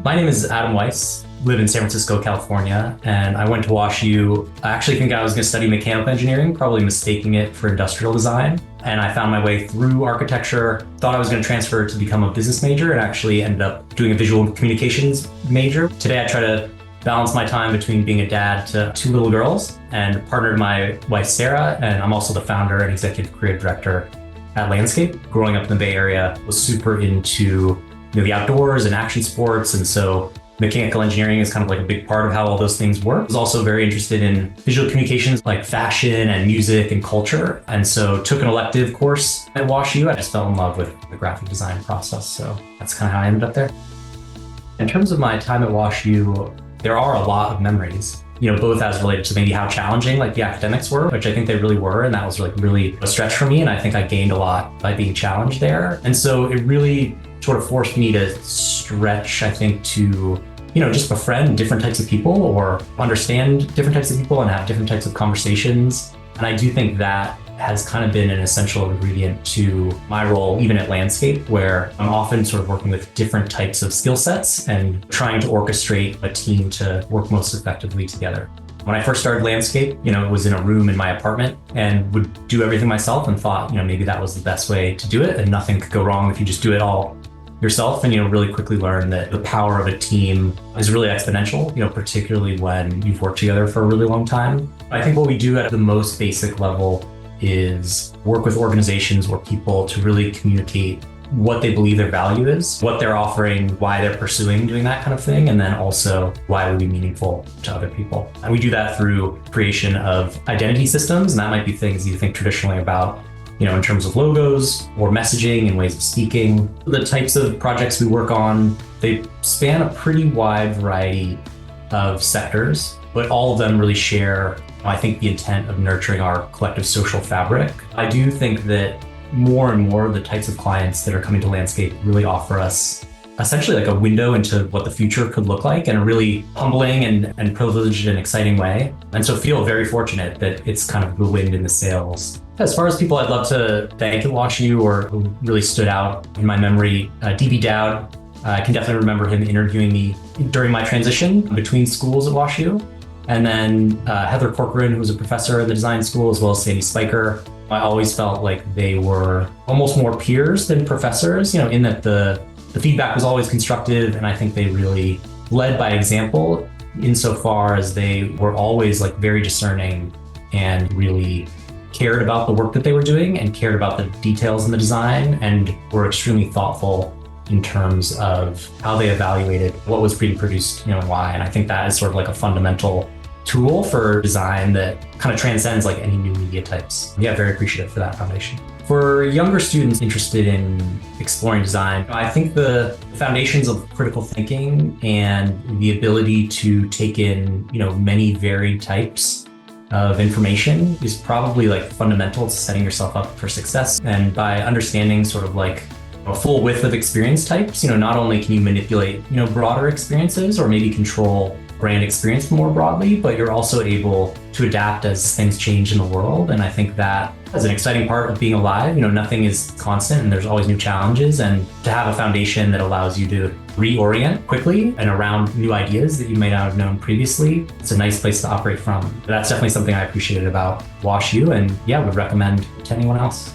My name is Adam Weiss, live in San Francisco, California, and I went to WashU. I actually think I was going to study mechanical engineering, probably mistaking it for industrial design. And I found my way through architecture, thought I was going to transfer to become a business major, and actually ended up doing a visual communications major. Today, I try to balance my time between being a dad to two little girls and partnered my wife, Sarah, and I'm also the founder and executive creative director at Landscape. Growing up in the Bay Area, was super into the outdoors and action sports, and so mechanical engineering is kind of like a big part of how all those things work. I was also very interested in visual communications like fashion and music and culture, and so took an elective course at WashU. I just fell in love with the graphic design process, so that's kind of how I ended up there. In terms of my time at WashU, there are a lot of memories, both as related to maybe how challenging like the academics were, which I think they really were, and that was like really a stretch for me, and I think I gained a lot by being challenged there. And so it really sort of forced me to stretch, I think, to just befriend different types of people or understand different types of people and have different types of conversations. And I do think that has kind of been an essential ingredient to my role, even at Landscape, where I'm often sort of working with different types of skill sets and trying to orchestrate a team to work most effectively together. When I first started Landscape, it was in a room in my apartment and would do everything myself and thought, maybe that was the best way to do it and nothing could go wrong if you just do it all yourself, and really quickly learn that the power of a team is really exponential, particularly when you've worked together for a really long time. I think what we do at the most basic level is work with organizations or people to really communicate what they believe their value is, what they're offering, why they're pursuing doing that kind of thing, and then also why it would be meaningful to other people. And we do that through creation of identity systems, and that might be things you think traditionally about in terms of logos or messaging and ways of speaking. The types of projects we work on, they span a pretty wide variety of sectors, but all of them really share, I think, the intent of nurturing our collective social fabric. I do think that more and more the types of clients that are coming to Landscape really offer us essentially like a window into what the future could look like in a really humbling and privileged and exciting way. And so feel very fortunate that it's kind of the wind in the sails. As far as people I'd love to thank at WashU or who really stood out in my memory, DB Dowd, I can definitely remember him interviewing me during my transition between schools at WashU. And then Heather Corcoran, who was a professor in the design school, as well as Sandy Spiker. I always felt like they were almost more peers than professors, in that the feedback was always constructive, and I think they really led by example insofar as they were always like very discerning and really cared about the work that they were doing and cared about the details in the design and were extremely thoughtful in terms of how they evaluated what was being produced, and why. And I think that is sort of like a fundamental tool for design that kind of transcends like any new media types. Yeah, very appreciative for that foundation. For younger students interested in exploring design, I think the foundations of critical thinking and the ability to take in, many varied types of information is probably like fundamental to setting yourself up for success. And by understanding sort of like a full width of experience types, not only can you manipulate, broader experiences or maybe control brand experience more broadly, but you're also able to adapt as things change in the world. And I think that is an exciting part of being alive. Nothing is constant and there's always new challenges, and to have a foundation that allows you to reorient quickly and around new ideas that you may not have known previously, it's a nice place to operate from. That's definitely something I appreciated about WashU, and would recommend to anyone else.